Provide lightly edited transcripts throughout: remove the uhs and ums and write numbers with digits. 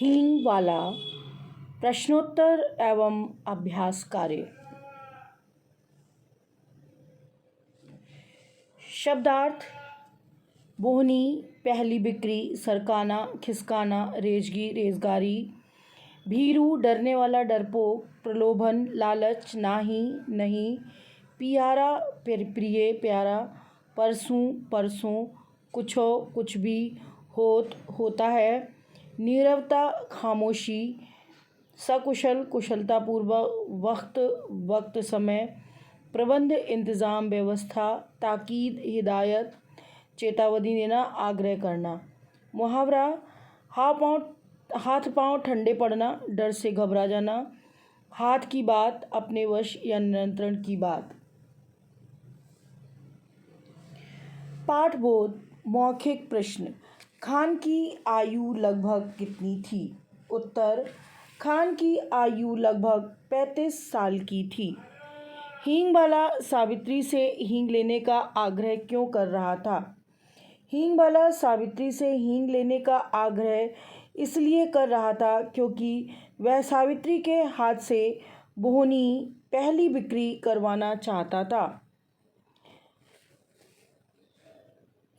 हींग वाला प्रश्नोत्तर एवं अभ्यास कार्य। शब्दार्थ: बोहनी, पहली बिक्री, सरकाना, खिसकाना, रेजगी, रेजगारी, भीरू, डरने वाला, डरपोक, प्रलोभन, लालच, नाही, नहीं, पियारा, प्रिय, प्यारा, परसों, परसों, कुछो, कुछ भी, होत, होता है, नीरवता, खामोशी, सकुशल, कुशलतापूर्वक, वक्त, वक्त, समय, प्रबंध, इंतज़ाम, व्यवस्था, ताकीद, हिदायत, चेतावनी देना, आग्रह करना। मुहावरा: हाथ पांव ठंडे पड़ना, डर से घबरा जाना, हाथ की बात, अपने वश या नियंत्रण की बात। पाठबोध मौखिक प्रश्न: खान की आयु लगभग कितनी थी? उत्तर: खान की आयु लगभग 35 साल की थी। हींग वाला सावित्री से हींग लेने का आग्रह क्यों कर रहा था? हींग वाला सावित्री से हींग लेने का आग्रह इसलिए कर रहा था क्योंकि वह सावित्री के हाथ से बोहनी, पहली बिक्री करवाना चाहता था।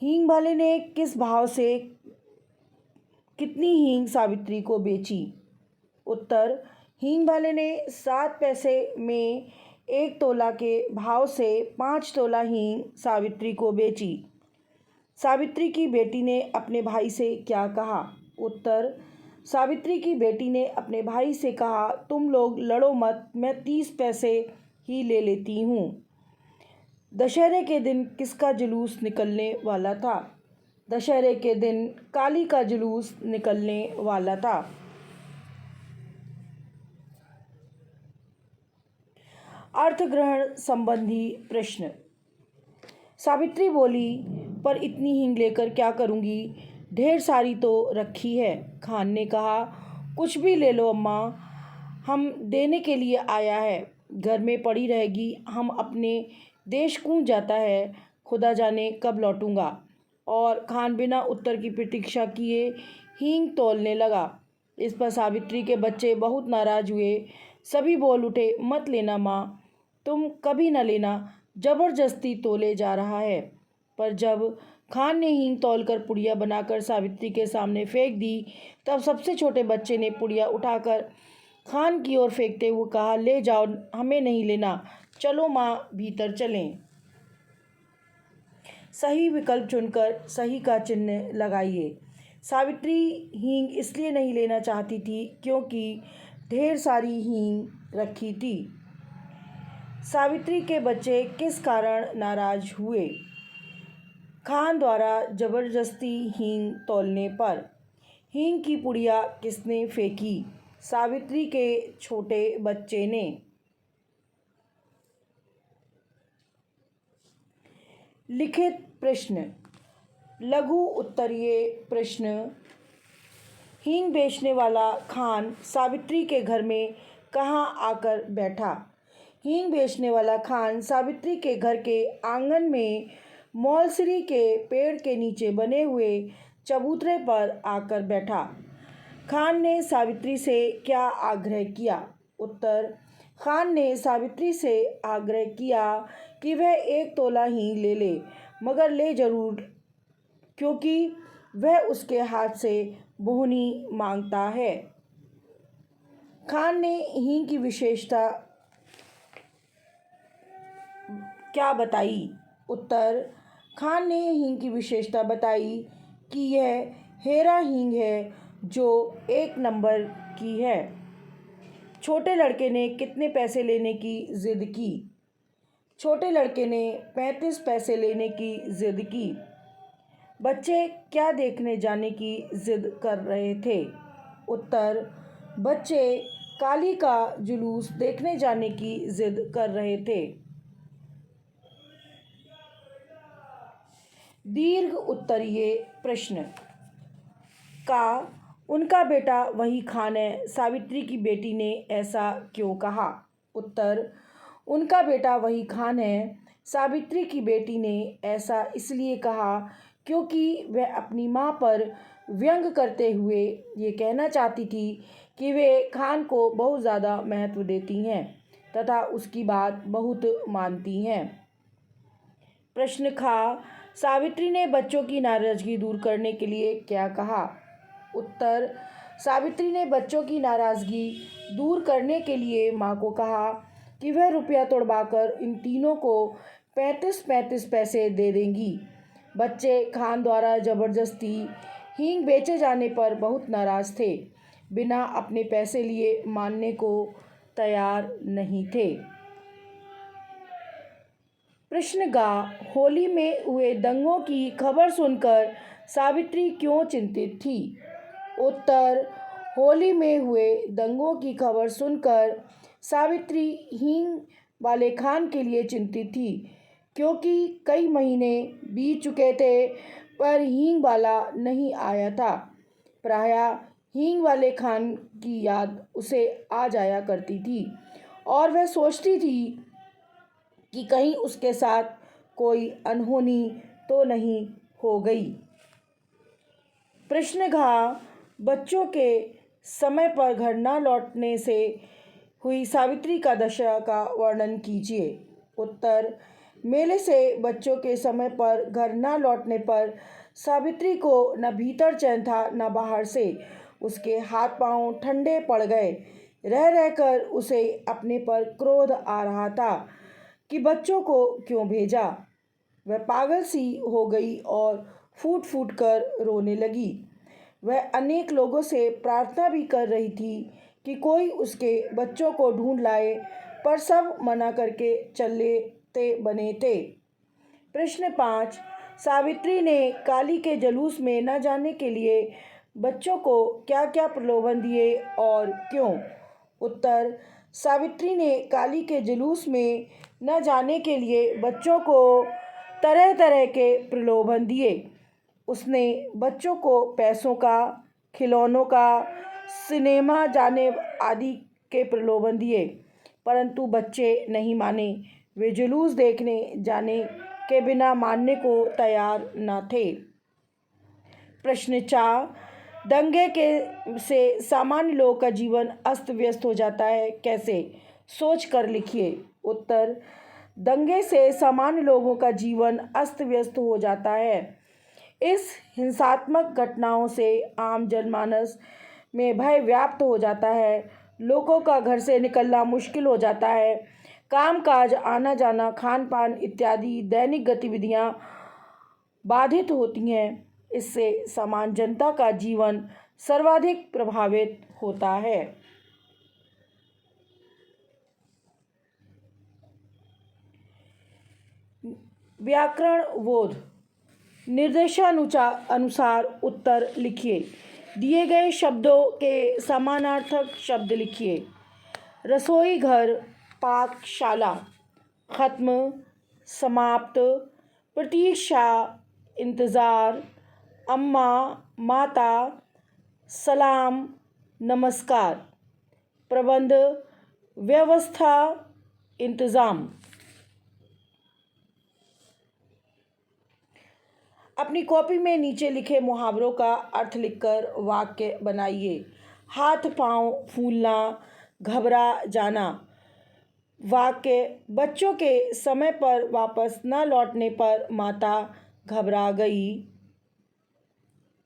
हींग वाले ने किस भाव से कितनी हींग सावित्री को बेची? उत्तर: हींग वाले ने 7 पैसे में 1 तोला के भाव से 5 तोला हींग सावित्री को बेची। सावित्री की बेटी ने अपने भाई से क्या कहा? उत्तर: सावित्री की बेटी ने अपने भाई से कहा, तुम लोग लड़ो मत, मैं 30 पैसे ही ले लेती हूँ। दशहरे के दिन किसका जुलूस निकलने वाला था? दशहरे के दिन काली का जुलूस निकलने वाला था। अर्थग्रहण संबंधी प्रश्न। सावित्री बोली, पर इतनी हींग लेकर क्या करूँगी? ढेर सारी तो रखी है। खान ने कहा, कुछ भी ले लो अम्मा, हम देने के लिए आया है, घर में पड़ी रहेगी, हम अपने देश कूद जाता है, खुदा जाने कब लौटूंगा। और खान बिना उत्तर की प्रतीक्षा किए हींग तोलने लगा। इस पर सावित्री के बच्चे बहुत नाराज हुए। सभी बोल उठे, मत लेना माँ, तुम कभी न लेना, जबरदस्ती तोले जा रहा है। पर जब खान ने हींग तौलकर पुड़िया बनाकर सावित्री के सामने फेंक दी, तब सबसे छोटे बच्चे ने पुड़िया उठाकर खान की ओर फेंकते हुए कहा, ले जाओ, हमें नहीं लेना, चलो माँ भीतर चलें। सही विकल्प चुनकर सही का चिन्ह लगाइए। सावित्री हींग इसलिए नहीं लेना चाहती थी क्योंकि ढेर सारी हींग रखी थी। सावित्री के बच्चे किस कारण नाराज हुए? खान द्वारा जबरदस्ती हींग तौलने पर। हींग की पुड़िया किसने फेंकी? सावित्री के छोटे बच्चे ने। लिखित प्रश्न, लघु उत्तरीय प्रश्न। हींग बेचने वाला खान सावित्री के घर में कहाँ आकर बैठा? हींग बेचने वाला खान सावित्री के घर के आंगन में मौलसरी के पेड़ के नीचे बने हुए चबूतरे पर आकर बैठा। खान ने सावित्री से क्या आग्रह किया? उत्तर: खान ने सावित्री से आग्रह किया कि वह 1 तोला हींग ले ले, मगर ले जरूर, क्योंकि वह उसके हाथ से बोहनी मांगता है। खान ने हींग की विशेषता क्या बताई? उत्तर: खान ने हींग की विशेषता बताई कि यह हेरा हींग है जो 1 नंबर की है। छोटे लड़के ने कितने पैसे लेने की जिद की? छोटे लड़के ने 35 पैसे लेने की जिद की। बच्चे क्या देखने जाने की जिद कर रहे थे? उत्तर: बच्चे काली का जुलूस देखने जाने की जिद कर रहे थे। दीर्घ उत्तरीय प्रश्न। का उनका बेटा वही खान है, सावित्री की बेटी ने ऐसा क्यों कहा? उत्तर: उनका बेटा वही खान है, सावित्री की बेटी ने ऐसा इसलिए कहा क्योंकि वह अपनी माँ पर व्यंग करते हुए ये कहना चाहती थी कि वे खान को बहुत ज़्यादा महत्व देती हैं तथा उसकी बात बहुत मानती हैं। प्रश्न खा, सावित्री ने बच्चों की नाराज़गी दूर करने के लिए क्या कहा? उत्तर, सावित्री ने बच्चों की नाराज़गी दूर करने के लिए माँ को कहा कि वह रुपया तोड़वाकर इन तीनों को 35-35 पैसे दे देंगी। बच्चे खान द्वारा ज़बरदस्ती हींग बेचे जाने पर बहुत नाराज़ थे, बिना अपने पैसे लिए मानने को तैयार नहीं थे। प्रश्न गा, होली में हुए दंगों की खबर सुनकर सावित्री क्यों चिंतित थी? उत्तर, होली में हुए दंगों की खबर सुनकर सावित्री हींग वाले खान के लिए चिंतित थी, क्योंकि कई महीने बीत चुके थे पर हींग वाला नहीं आया था। प्रायः हींग वाले खान की याद उसे आ जाया करती थी और वह सोचती थी कि कहीं उसके साथ कोई अनहोनी तो नहीं हो गई। प्रश्न घा, बच्चों के समय पर घर न लौटने से हुई सावित्री का दशा का वर्णन कीजिए। उत्तर, मेले से बच्चों के समय पर घर न लौटने पर सावित्री को न भीतर चैन था न बाहर से। उसके हाथ पांव ठंडे पड़ गए। रह रहकर उसे अपने पर क्रोध आ रहा था कि बच्चों को क्यों भेजा। वह पागल सी हो गई और फूट फूट कर रोने लगी। वह अनेक लोगों से प्रार्थना भी कर रही थी कि कोई उसके बच्चों को ढूंढ लाए, पर सब मना करके चलते बने थे। प्रश्न 5, सावित्री ने काली के जुलूस में न जाने के लिए बच्चों को क्या क्या प्रलोभन दिए और क्यों? उत्तर, सावित्री ने काली के जुलूस में न जाने के लिए बच्चों को तरह तरह के प्रलोभन दिए। उसने बच्चों को पैसों का, खिलौनों का, सिनेमा जाने आदि के प्रलोभन दिए, परंतु बच्चे नहीं माने। वे जुलूस देखने जाने के बिना मानने को तैयार न थे। प्रश्न 4, दंगे के से सामान्य लोगों का जीवन अस्त व्यस्त हो जाता है, कैसे? सोच कर लिखिए। उत्तर, दंगे से सामान्य लोगों का जीवन अस्त व्यस्त हो जाता है। इस हिंसात्मक घटनाओं से आम जनमानस में भय व्याप्त हो जाता है। लोगों का घर से निकलना मुश्किल हो जाता है। कामकाज, आना जाना, खान पान इत्यादि दैनिक गतिविधियां बाधित होती हैं। इससे सामान्य जनता का जीवन सर्वाधिक प्रभावित होता है। व्याकरण बोध, निर्देशानुसार उत्तर लिखिए। दिए गए शब्दों के समानार्थक शब्द लिखिए। रसोई घर, पाकशाला। खत्म, समाप्त। प्रतीक्षा, इंतज़ार। अम्मा, माता। सलाम, नमस्कार। प्रबंध, व्यवस्था, इंतज़ाम। अपनी कॉपी में नीचे लिखे मुहावरों का अर्थ लिखकर वाक्य बनाइए। हाथ पांव फूलना, घबरा जाना। वाक्य, बच्चों के समय पर वापस न लौटने पर माता घबरा गई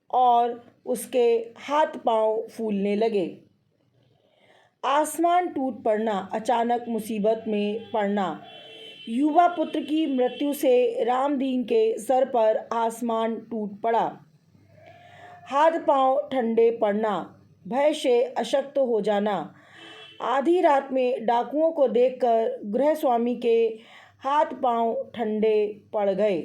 और उसके हाथ पांव फूलने लगे। आसमान टूट पड़ना, अचानक मुसीबत में पड़ना। युवा पुत्र की मृत्यु से रामदीन के सर पर आसमान टूट पड़ा। हाथ पांव ठंडे पड़ना, भय से अशक्त हो जाना। आधी रात में डाकुओं को देखकर गृहस्वामी के हाथ पांव ठंडे पड़ गए।